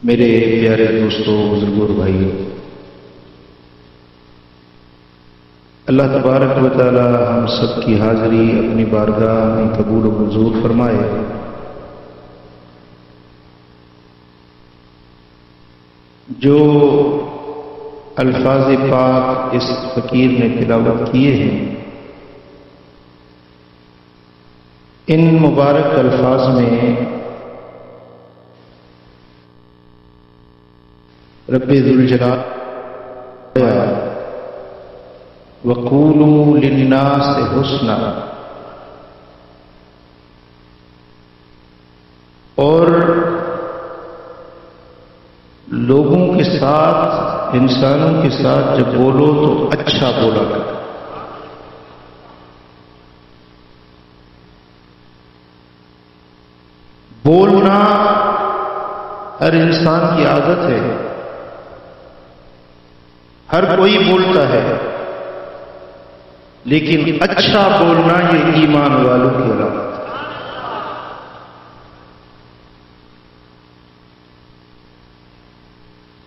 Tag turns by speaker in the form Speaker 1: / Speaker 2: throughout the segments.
Speaker 1: میرے پیارے دوستوں، بزرگوں، بھائیوں، اللہ تبارک و تعالی ہم سب کی حاضری اپنی بارگاہ میں قبول و منظور فرمائے۔ جو الفاظ پاک اس فقیر نے تلاوت کیے ہیں، ان مبارک الفاظ میں رب ذوالجلال وَقُولُوا لِلنَّاسِ حُسْنًا، اور لوگوں کے ساتھ، انسانوں کے ساتھ جب بولو تو اچھا بولا کرو۔ بولنا ہر انسان کی عادت ہے، ہر کوئی بولتا ہے، لیکن اچھا بولنا یہ ایمان والوں کی علامت ہے۔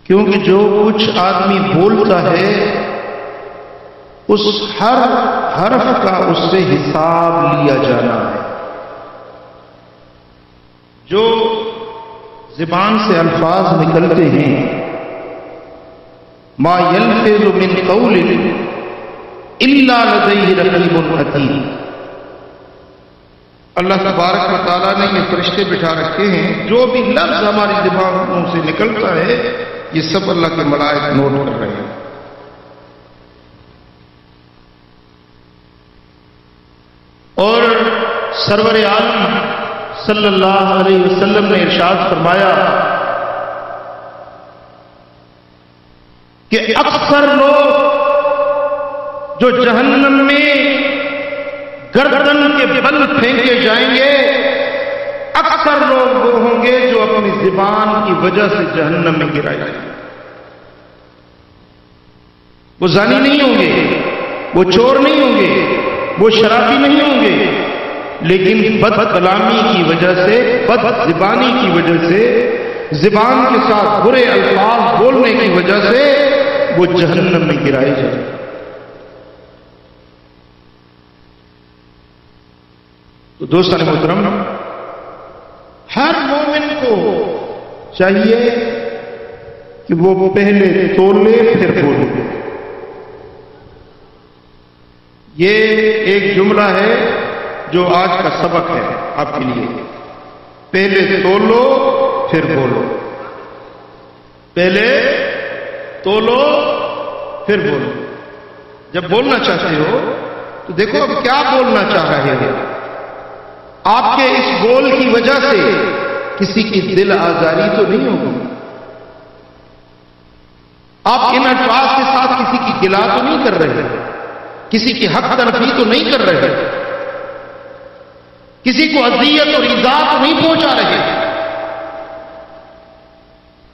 Speaker 1: کیونکہ جو کچھ آدمی بولتا ہے اس ہر حرف کا اس سے حساب لیا جانا ہے۔ جو زبان سے الفاظ نکلتے ہیں، ما یلفظ من قول الا لدیہ رقیب عتید، اللہ تبارک و تعالیٰ نے یہ فرشتے بٹھا رکھے ہیں، جو بھی لفظ ہماری زبانوں سے نکلتا ہے یہ سب اللہ کے ملائکہ نوٹ کر رہے ہیں۔ اور سرور عالم صلی اللہ علیہ وسلم نے ارشاد فرمایا کہ اکثر لوگ جو جہنم میں گردن کے بل پھینکے جائیں گے، اکثر لوگ وہ ہوں گے جو اپنی زبان کی وجہ سے جہنم میں گرائے جائیں گے۔ وہ زانی نہیں ہوں گے، وہ چور نہیں ہوں گے، وہ شرابی نہیں ہوں گے، لیکن بد کلامی کی وجہ سے، بد زبانی کی وجہ سے، زبان کے ساتھ برے الفاظ بولنے کی وجہ سے وہ جہنم میں گرائے جائیں گے۔ تو دوستان محترم، ہر مومن کو چاہیے کہ وہ پہلے تولے پھر بولے۔ یہ ایک جملہ ہے جو آج کا سبق ہے آپ کے لیے۔ پہلے تولو پھر بولو، پہلے تولو پھر بولو۔ جب بولنا چاہتے ہو تو دیکھو اب کیا بولنا چاہ رہے ہیں۔ آپ کے اس بول کی وجہ سے کسی کی دل آزاری تو نہیں ہوگی، آپ ان الفاظ کے ساتھ کسی کی گلا تو نہیں کر رہے، کسی کی حق تلفی تو نہیں کر رہے، کسی کو اذیت اور ایذا تو نہیں پہنچا رہے۔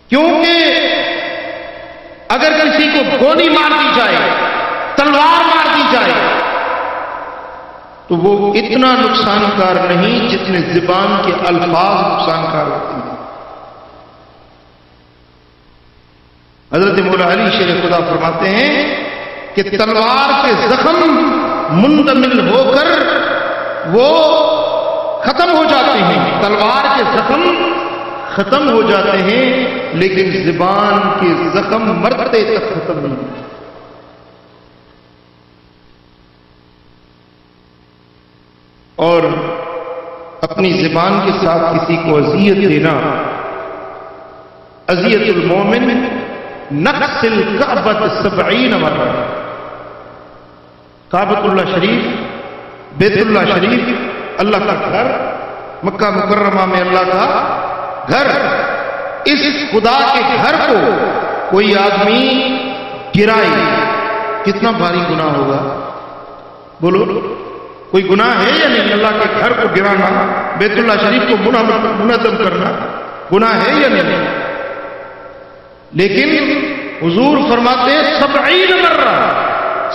Speaker 1: کیونکہ اگر کسی کو گولی مار دی جائے، تلوار مار دی جائے، تو وہ اتنا نقصان کار نہیں جتنے زبان کے الفاظ نقصان کار ہوتے ہیں۔ حضرت مولا علی شیر خدا فرماتے ہیں کہ تلوار کے زخم مندمل ہو کر وہ ختم ہو جاتے ہیں، تلوار کے زخم ختم ہو جاتے ہیں، لیکن زبان کے زخم مرتے تک ختم نہیں ہوتے۔ اور اپنی زبان کے ساتھ کسی کو اذیت دینا، اذیت المومن نقص الکعبۃ 70 مرہ۔ کعبۃ اللہ شریف، بیت اللہ شریف، اللہ کا گھر، مکہ مکرمہ میں اللہ کا گھر، اس خدا کے گھر کو کوئی آدمی گرائے، کتنا بھاری گناہ ہوگا؟ بولو، کوئی گناہ ہے یا نہیں؟ اللہ کے گھر کو گرانا، بیت اللہ شریف کو منہدم کرنا گناہ ہے یا نہیں؟ لیکن حضور فرماتے ہیں 70 مرہ،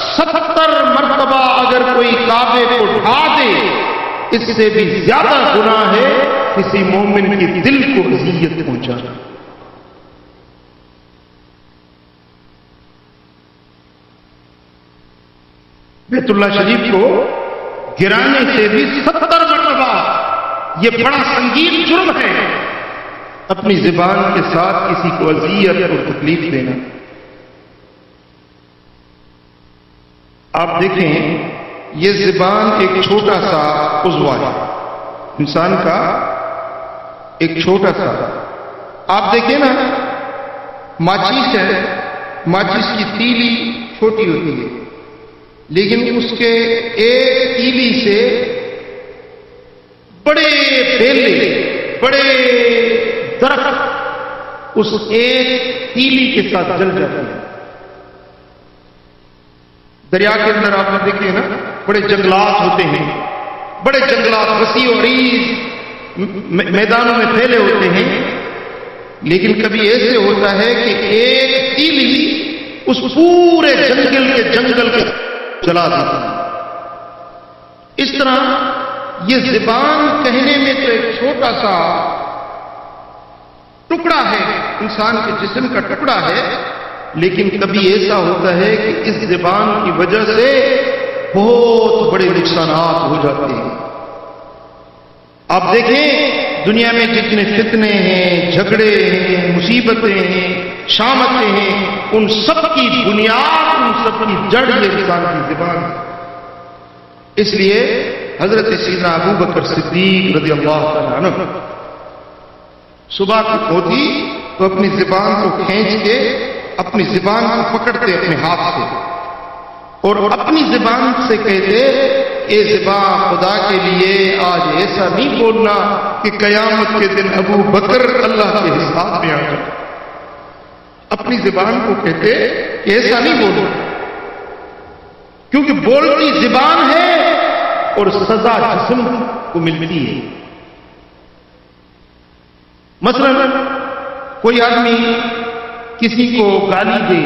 Speaker 1: 70 مرتبہ اگر کوئی کعبے کو ڈھا دے، اس سے بھی زیادہ گناہ ہے کسی مومن کے دل کو اذیت پہنچانا۔ بیت اللہ شریف کو گرانے سے بھی 70 مرتبہ یہ بڑا سنگین جرم ہے اپنی زبان کے ساتھ کسی کو اذیت اور تکلیف دینا. آپ دیکھیں یہ زبان ایک چھوٹا سا عضو ہے انسان کا، ایک چھوٹا سا. آپ دیکھیں نا ماچس ہے، ماچس کی تیلی چھوٹی ہوتی ہے لیکن اس کے ایک تیلی سے بڑے بیلے، بڑے درخت اس ایک تیلی کے ساتھ جل جاتے ہیں. دریا کے اندر آپ نے دیکھے نا بڑے جنگلات ہوتے ہیں، بڑے جنگلات وسیع و عریض میدانوں میں پھیلے ہوتے ہیں، لیکن کبھی ایسے ہوتا ہے کہ ایک تیلی اس پورے جنگل کے جلا دیتا ہے. اس طرح یہ زبان کہنے میں تو ایک چھوٹا سا ٹکڑا ہے، انسان کے جسم کا ٹکڑا ہے، لیکن کبھی ایسا ہوتا ہے کہ اس زبان کی وجہ سے بہت بڑے نقصانات ہو جاتے ہیں. آپ دیکھیں دنیا میں جتنے فتنے ہیں، جھگڑے ہیں، مصیبتیں ہیں، شامتیں ہیں، ان سب کی بنیاد، ان سب کی جڑ یہ انسان کی زبان ہے. اس لیے حضرت سیدنا ابو بکر صدیق رضی اللہ تعالیٰ عنہ صبح کو ہوتی تو اپنی زبان کو کھینچ کے اپنی زبان کو پکڑتے اپنے ہاتھ سے اور اپنی زبان سے کہتے اے زبان خدا کے لیے آج ایسا نہیں بولنا کہ قیامت کے دن ابو بکر اللہ کے حساب میں آ جائے. اپنی زبان کو کہتے کہ ایسا نہیں بولنا، کیونکہ بولتی زبان ہے اور سزا جسم کو ملتی ہے. مثلا کوئی آدمی کسی کو گالی دے،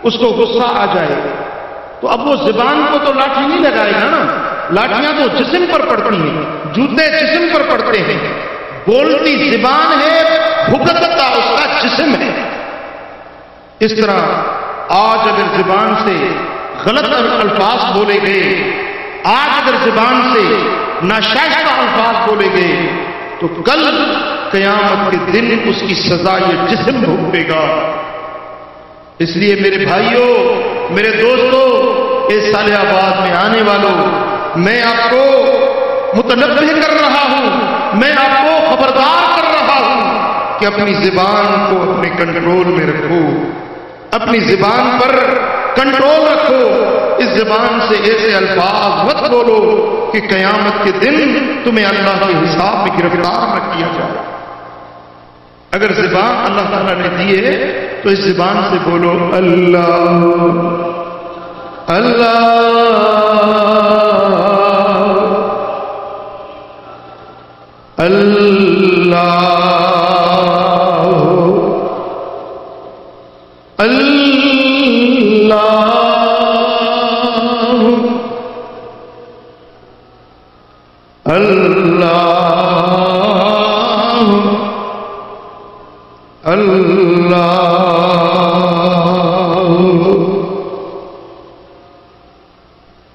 Speaker 1: اس کو غصہ آ جائے تو اب وہ زبان کو تو لاٹھی نہیں لگائے گا نا، لاٹھیاں تو جسم پر پڑتی ہیں، جوتے جسم پر پڑتے ہیں. بولتی زبان ہے، بھگتتا اس کا جسم ہے. اس طرح آج اگر زبان سے غلط الفاظ بولے گئے، آج اگر زبان سے ناشائستہ الفاظ بولے گئے تو کل قیامت کے دن اس کی سزا یہ جسم بھوگے گا. اس لیے میرے بھائیوں، میرے دوستوں، اس صالح آباد میں آنے والوں، میں آپ کو متنبہ کر رہا ہوں، میں آپ کو خبردار کر رہا ہوں کہ اپنی زبان کو اپنے کنٹرول میں رکھو، اپنی زبان پر کنٹرول رکھو. اس زبان سے ایسے الفاظ مت بولو کہ قیامت کے دن تمہیں اللہ کے حساب میں گرفتار نہ کیا جائے. اگر زبان اللہ تعالیٰ نے دی ہے تو اس زبان سے بولو اللہ اللہ اللہ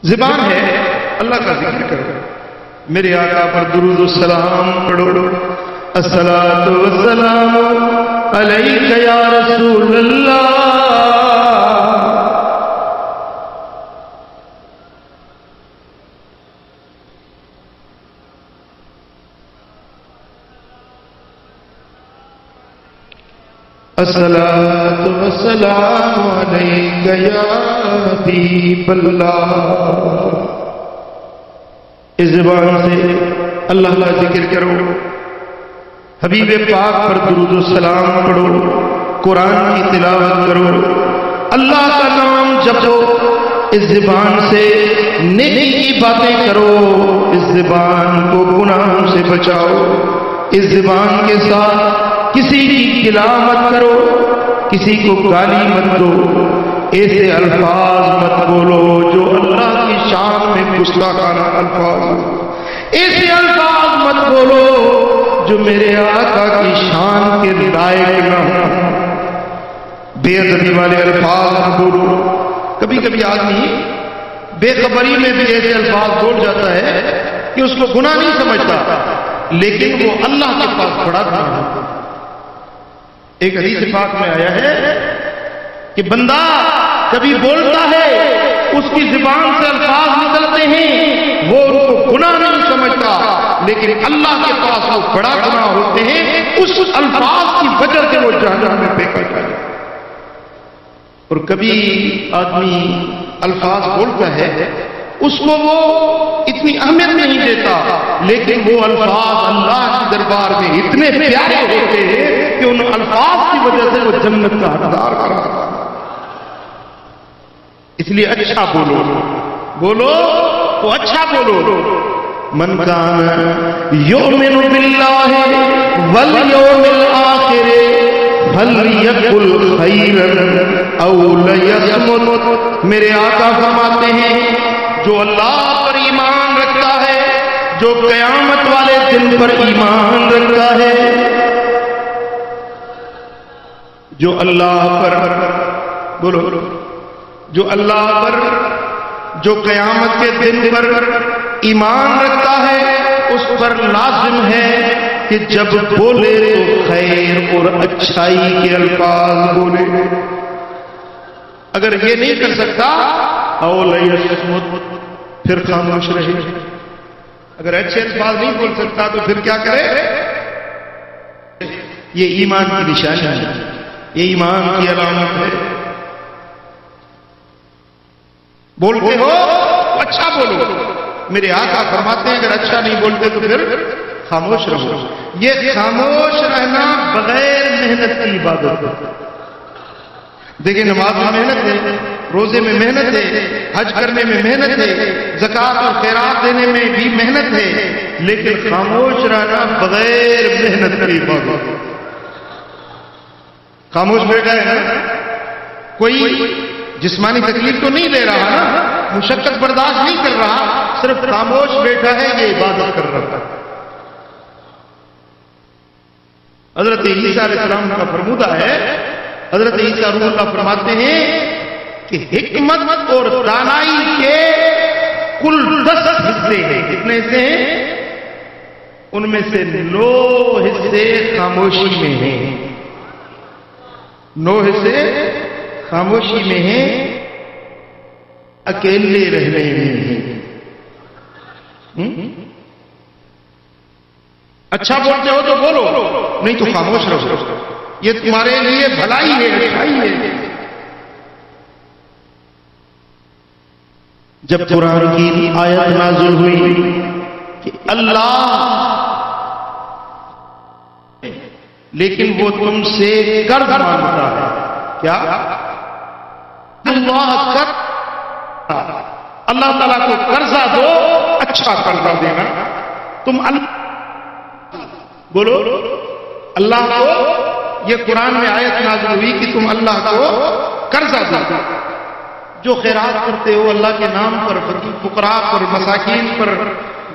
Speaker 1: زبان ہے اللہ کا ذکر کرو، میرے آقا پر درود و سلام پڑھو. الصلاۃ والسلام علیک یا رسول اللہ. الصلاۃ والسلام علیک یا حبیب اللہ. اس زبان سے اللہ کا ذکر کرو، حبیب پاک پر درود و سلام پڑھو، قرآن کی تلاوت کرو، اللہ کا نام جپو. اس زبان سے نیکی کی باتیں کرو، اس زبان کو گناہوں سے بچاؤ. اس زبان کے ساتھ کسی کی گلا مت کرو، کسی کو گالی مت دو، ایسے الفاظ مت بولو جو اللہ کی شان میں گستاخانہ الفاظ ہو. ایسے الفاظ مت بولو جو میرے آقا کی شان کے لائق نہ ہو. بے ادبی والے الفاظ نہ بولو. کبھی کبھی آدمی بے خبری میں بھی ایسے الفاظ بول جاتا ہے کہ اس کو گناہ نہیں سمجھتا، لیکن وہ اللہ کے پاس بڑا گناہ ہے۔ ایک حدیث پاک میں آیا ہے کہ بندہ کبھی بولتا ہے، اس کی زبان سے الفاظ نکلتے ہیں، وہ ان کو گناہ نہیں سمجھتا، لیکن اللہ کے پاس وہ بڑا گناہ ہوتے ہیں، اس الفاظ کی وجہ سے وہ جہنم میں پھینکا جائے۔ اور کبھی آدمی الفاظ بولتا ہے، اس کو وہ اتنی اہمیت نہیں دیتا، لیکن وہ الفاظ اللہ کے دربار میں اتنے پیارے ہوتے ہیں کہ ان الفاظ کی وجہ سے وہ جنت کا حقدار قرار پاتا ہے۔ اس لیے اچھا بولو، بولو تو اچھا بولو۔ من کان یؤمن باللہ والیوم الآخر فلیقل خیرا او لیصمت۔ میرے آقا فرماتے ہیں جو اللہ پر ایمان رکھتا ہے، جو قیامت والے دن پر ایمان رکھتا ہے، جو اللہ پر بولو، جو اللہ پر، جو قیامت کے دن پر ایمان رکھتا ہے، اس پر لازم ہے کہ جب بولے تو خیر اور اچھائی کے الفاظ بولے۔ اگر یہ نہیں کر سکتا او لیصمت، پھر خاموش رہے۔ اگر اچھے الفاظ نہیں بول سکتا تو پھر کیا کرے؟ یہ ایمان کی نشانی ہے، یہ ایمان کی علامت ہے۔ بولتے ہو اچھا بولو۔ میرے آقا فرماتے ہیں اگر اچھا نہیں بولتے تو پھر خاموش رہو۔ یہ خاموش رہنا بغیر محنت کی عبادت ہے۔ دیکھیں نماز میں محنت ہے، روزے میں محنت ہے، حج کرنے میں محنت ہے، زکوٰۃ اور خیرات دینے میں بھی محنت ہے، لیکن خاموش رہنا بغیر محنت کی عبادت ہے۔ خاموش بیٹھا ہے نا، کوئی جسمانی تکلیف تو نہیں لے رہا نا، مشقت برداشت نہیں کر رہا، صرف خاموش بیٹھا ہے، یہ عبادت کر رہا ہے۔ حضرت عیسیٰ علیہ السلام کا فرمودہ ہے، حضرت عیسیٰ روح اللہ فرماتے ہیں کہ حکمت اور دانائی کے کل 10 حصے ہیں۔ کتنے حصے ہیں؟ ان میں سے 9 حصے خاموشی میں ہیں، 9 حصے خاموشی میں ہیں، اکیلے رہنے میں ہیں۔ اچھا بولتے ہو تو بولو، نہیں تو خاموش رہو، یہ تمہارے لیے بھلائی ہے، اچھائی ہے۔ جب قرآن کی آیت نازل ہوئی کہ اللہ لیکن وہ تم سے قرض مانگتا ہے، کیا اللہ تعالیٰ کو قرضہ دو، اچھا قرضہ دینا۔ تم بولو اللہ کو، یہ قرآن میں آیت نازل ہوئی کہ تم اللہ کو قرضہ دو، جو خیرات کرتے ہو اللہ کے نام پر، فقراء پر، مساکین پر،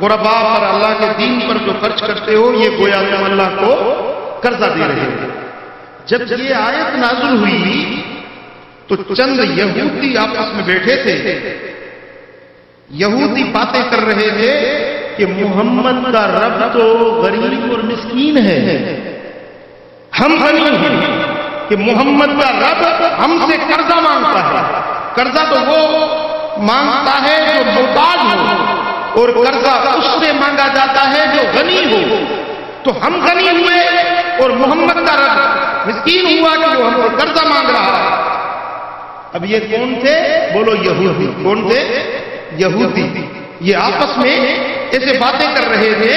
Speaker 1: غرباء پر، اللہ کے دین پر جو خرچ کرتے ہو، یہ گویا تم اللہ کو قرضہ دے رہے ہو۔ جب یہ آیت نازل ہوئی تو چند یہودی آپس میں بیٹھے تھے، یہودی باتیں کر رہے تھے کہ محمد کا رب تو غریب اور مسکین ہے، ہم غنی ہیں، کہ محمد کا رب ہم سے قرضہ مانگتا ہے۔ قرضہ تو وہ مانگتا ہے جو محتاج ہو، اور قرضہ اس سے مانگا جاتا ہے جو غنی ہو۔ تو ہم غنی ہوئے اور محمد کا رب مسکین ہوا کہ وہ ہم سے قرضہ مانگ رہا ہے۔ اب یہ کون تھے؟ بولو یہودی۔ کون تھے؟ یہودی۔ یہ آپس میں ایسے باتیں کر رہے تھے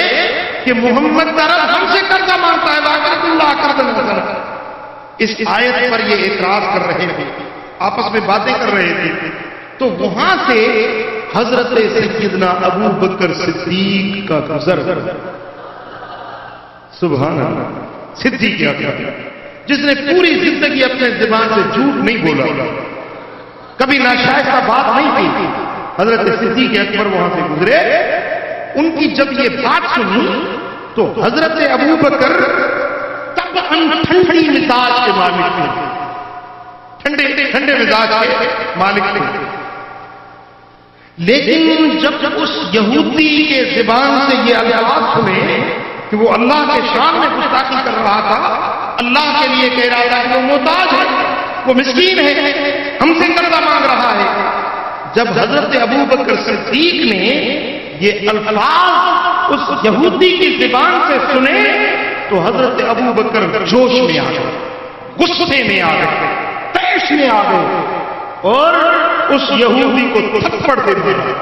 Speaker 1: کہ محمد کا رب ہم سے قرضہ مانگتا ہے، وَأَقْرِضُ اللَّهَ قَرْضًا حَسَنًا۔ اس آیت پر یہ اعتراض کر رہے تھے، آپس میں باتیں کر رہے تھے۔ تو وہاں سے حضرت سیدنا ابو بکر صدیق کا گزر، سبحان اللہ، صدیق اکبر، جس نے پوری زندگی اپنے زبان سے جھوٹ نہیں بولا، کبھی ناشائستہ بات نہیں کی۔ حضرت صدیق اکبر وہاں سے گزرے، ان کی جب یہ بات سنی تو حضرت ابو بکر تب ٹھنڈی مزاج کے مالک تھے، ٹھنڈے مزاج کے مالک تھے، لیکن جب اس یہودی کے زبان سے یہ الفاظ سنے کہ وہ اللہ کے شان میں گستاخی کر رہا تھا، اللہ کے لیے کہہ رہا تھا کہ وہ محتاج ہے، وہ مسکین ہے، ہم سے قرضہ مانگ رہا ہے، جب حضرت ابو بکر صدیق نے یہ الفاظ اس یہودی کی زبان سے سنے تو حضرت ابو بکر جوش میں آ گئے، غصے میں آ گئے، طیش میں آ گئے اور اس یہودی کو تھپڑ دے دیا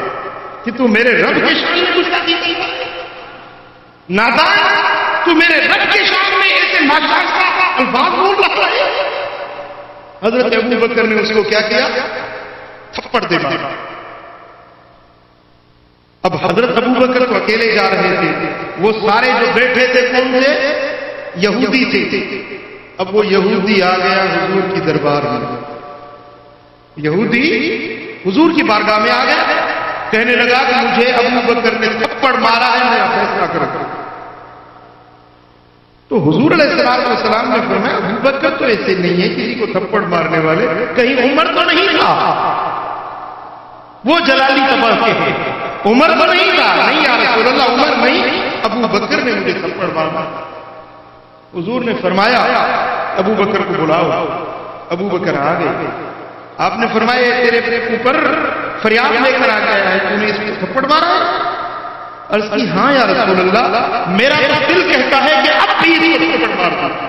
Speaker 1: کہ تو میرے رب کے شان میں گستاخی کی، نادان، تو میرے رب کے شان میں ایسے ناجائز الفاظ بول رہا ہے۔ حضرت ابو بکر نے اس کو کیا کیا؟ تھپڑ دے مارا۔ اب حضرت ابو بکر تو اکیلے جا رہے تھے، وہ سارے جو بیٹھے تھے کون تھے؟ یہودی تھے۔ اب وہ یہودی آ گیا حضور کی دربار میں، یہودی حضور کی بارگاہ میں آ گیا، کہنے لگا کہ مجھے ابو بکر نے تھپڑ مارا ہے، میں فیصلہ کروں۔ تو حضور علیہ السلام نے فرمایا ابو بکر تو ایسے نہیں ہے کسی کو تھپڑ مارنے والے، کہیں عمر تو نہیں تھا؟ وہ جلالی طبقے کے ہیں، عمر تو نہیں تھا؟ نہیں یا رسول اللہ، عمر نہیں، ابو بکر نے مجھے تھپڑ مارا۔ حضور نے فرمایا ابو بکر کو بلاؤ۔ ابو بکر آ گئے، آپ نے فرمایا تیرے اوپر فریاد لے کر آ گیا ہے، تو نے اس کو تھپڑ مارا؟ عرض کی ہاں یا رسول اللہ، میرا تو دل کہتا ہے کہ اب بھی اس کو تھپڑ مار دوں۔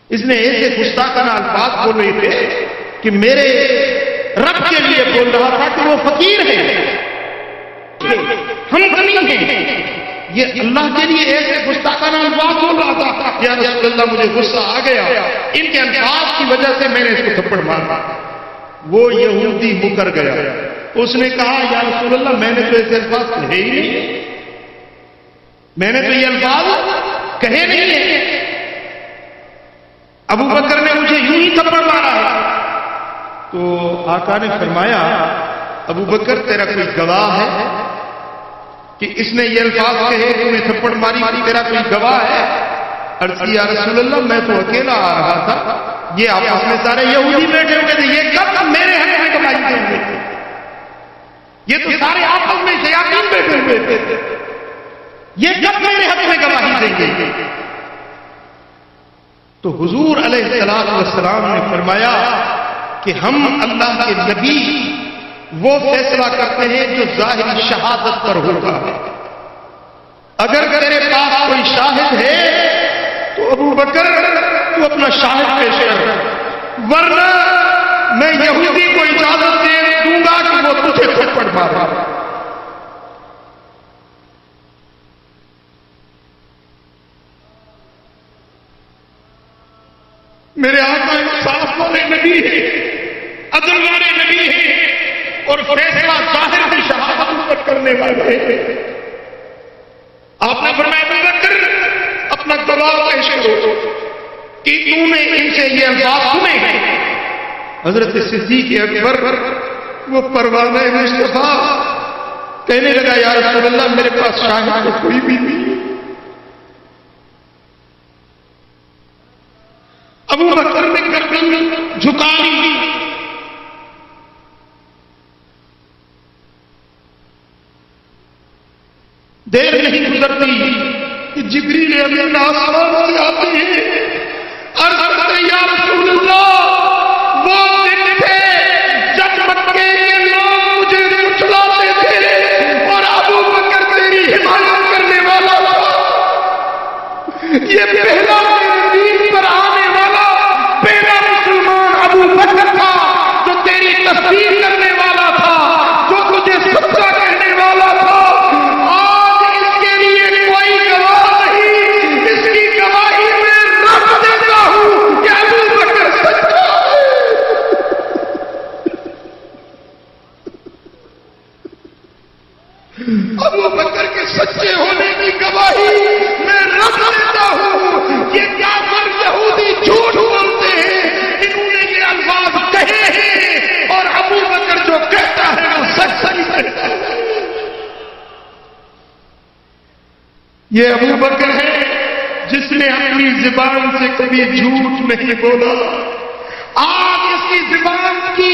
Speaker 1: اس نے ایسے گستاخانہ الفاظ بول رہے تھے کہ میرے رب کے لیے بول رہا تھا کہ وہ فقیر ہے، ہم غنی ہیں، یہ اللہ کے لیے ایسے گستاخانہ الفاظ بول رہا تھا۔ یا رسول اللہ مجھے غصہ آ گیا، ان کے الفاظ کی وجہ سے میں نے اس کو تھپڑ مارا۔ وہ یہودی مکر گیا، اس نے کہا یا رسول اللہ میں نے تو ایسے الفاظ کہے ہی نہیں، میں نے تو یہ الفاظ کہے نہیں ہیں، ابو بکر نے مجھے یوں ہی تھپڑ مارا ہے۔ تو آقا نے فرمایا ابو بکر تیرا کوئی گواہ ہے کہ اس نے یہ الفاظ کہے تو نے تھپڑ ماری، تیرا کوئی گواہ ہے؟ عرض کی یا رسول اللہ میں تو اکیلا آ رہا تھا، یہ آپس میں سارے یہودی بیٹھے ہوئے تھے، یہ کب میرے حق میں گواہی دیں گے؟ یہ تو سارے آپس میں شیاطین بیٹھے ہوئے تھے، یہ کب میرے حق میں گواہی دیں گے؟ تو حضور علیہ السلام نے فرمایا کہ ہم اللہ کے نبی وہ فیصلہ کرتے ہیں جو ظاہری شہادت پر ہوتا ہے، اگر تیرے پاس کوئی شاہد ہے تو ابو بکر تو اپنا شاہد پیش کر، ورنہ میں یہودی کو اجازت دوں گا کہ وہ تجھے تھپڑ مارے۔ میرے آقا انصاف والے نبی ہیں، عدل والے نبی ہیں اور فیصلہ ظاہر کی شہادت پر کرنے والے ہیں۔ آپ نے فرمایا ابو بکر اپنا گواہ پیش کرو کہ تو نے ان سے یہ الفاظ سنے ہیں۔ حضرت صدیق اکبر وہ پروانہ مصطفیٰ کہنے لگا یا رسول اللہ میرے پاس شاہد تو کوئی بھی نہیں۔ ابو بکر نے گردن جھکا لی، دیر نہیں گزرتی کہ جبریل امین آسمان سے آتے ہیں، عرض کرتے یا رسول اللہ وہ دن تھے جب مکے کے لوگ مجھے جھٹلاتے تھے اور ابو بکر تیری حمایت کرنے والا تھا، یہ پہلا دین پر آنے والا پہلا مسلمان ابو بکر تھا جو تیری تصدیق کرنے والا تھا، جو تجھے سچا کہنے والا تھا۔ ابو بکر کے سچے ہونے کی گواہی میں رکھ دیتا ہوں۔ یہ کافر یہودی جھوٹ بولتے ہیں، انہوں نے یہ الفاظ کہے ہیں اور ابو بکر جو کہتا ہے وہ سچ کہتا ہے۔ یہ ابو بکر ہے جس نے اپنی زبان سے کبھی جھوٹ نہیں بولا، آج اس کی زبان کی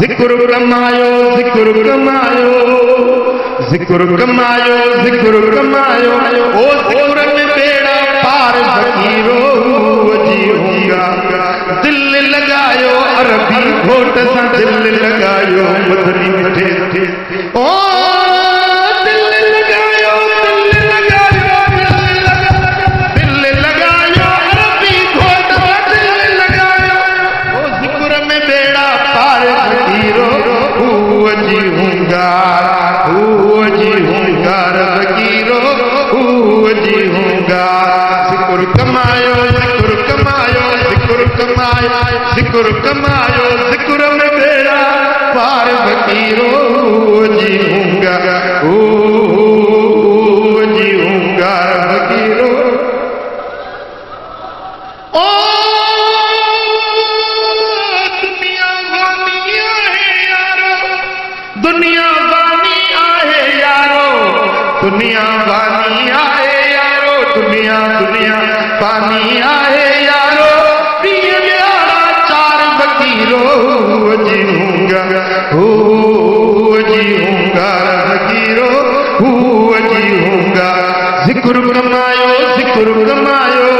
Speaker 1: ذکر کمایو ذکر کمایو ذکر کمایو ذکر کمایو او ذکر میں بیڑا پار فقیرو جی ہوں گا دل لگایو عربی گھوٹ سا دل لگایو مدنی مٹھے او دل لگایو عربی گھوٹ سا دل لگایو او ذکر میں بیڑا پار فقیرو جی ہوں گا جی ہوں گا فقیرو جی ہوں گا ذکر کمایو ذکر کمایو ذکر کمایو ذکر کمایو ذکر میں بیڑا پار فقیرو جی ہوں گا جی ہوں گا فقیرو او دنیا وانی آئے یارو دنیا وانی آئے یارو دنیا وانی آئے یارو دنیا دنیا وانی آئے یارو پیر یارا چار فقیرو جی ہوں گا جی ہوں گا فقیرو جی ہوں گا ذکر کمایو ذکر کمایو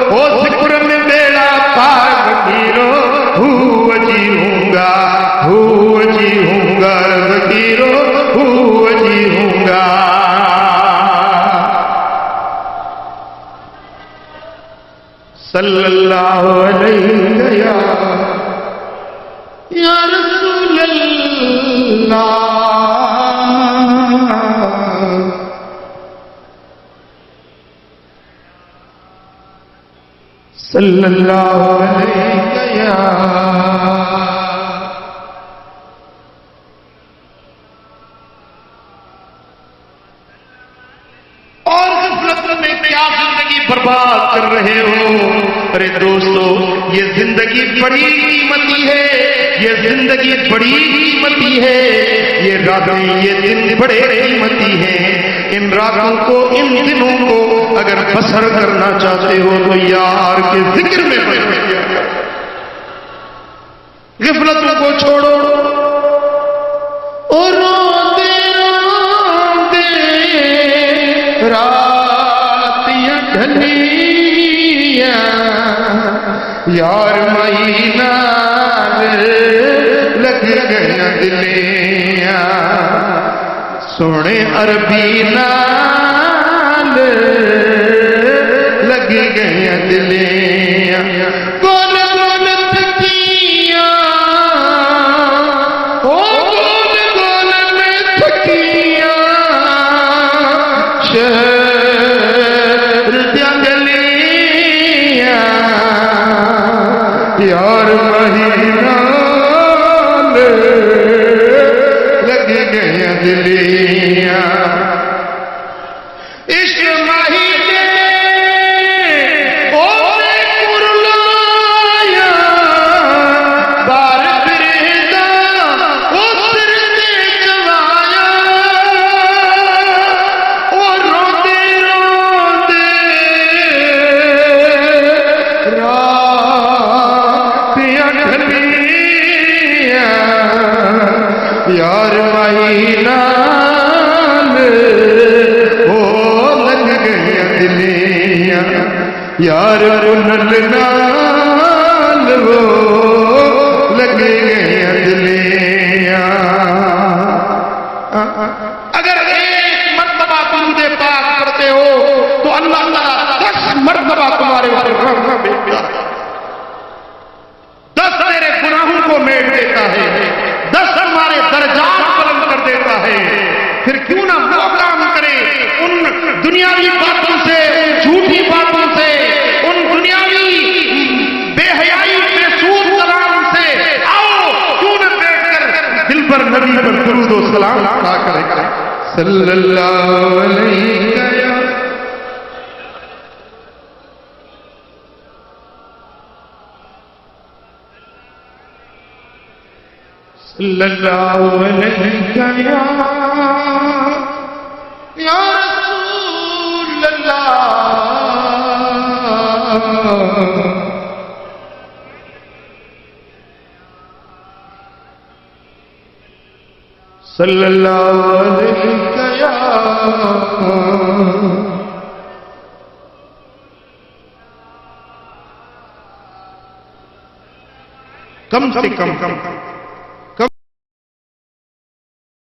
Speaker 1: او ذکر میں بیڑا پار فقیرو جی ہوں گا جی ہوں گا فقیرو جی ہوں گا صلی اللہ علیہ یا رسول اللہ صلی اللہ علیہ اور غفلت میں کیا زندگی برباد کر رہے ہو ارے دوستو یہ زندگی بڑی قیمتی ہے یہ زندگی بڑی قیمتی ہے یہ راتیں یہ دن بڑے قیمتی ہیں ان راتوں کو ان دنوں کو اگر بسر کرنا چاہتے ہو تو یار کے ذکر میں بیٹھو غفلتوں کو چھوڑو اور روتے روتے راتیاں ڈھلیاں یار مہینہ لگ گیا دلیاں سونے عربی نال لگ گیا دلیاں کون کون تھکیاں او کون کون میں تھکیاں شہر دیا گلیاں یار مہینہ لگ گیا دلیاں عشق مہینے او کرلایا بار بردا او سر دے جوایا او روتے روتے راتیاں ڈھلیاں یار مہینہ او لگ گیا دلیاں یار نل نال وہ لگ گیا دلیاں اگر ایک مرتبہ درود پاک پڑھتے ہو تو اللہ تعالیٰ 10 مرتبہ تمہارے اوپر رحمت بھیجتا ہے 10 تیرے گناہوں کو میٹ دیتا ہے 10 ہمارے درجات بلند کر دیتا ہے پھر کیوں نہ وہ کام کرے ان دنیاوی باتوں سے جھوٹی باتوں سے ان دنیاوی بے حیائی بے سود کلام سے آؤ کیوں نہ بیٹھ کر دل پر نبی پر درود و سلام ادا کرے صلی اللہ علیہ صلی اللہ علیہ یا رسول اللہ صلی اللہ علیہ کم سے کم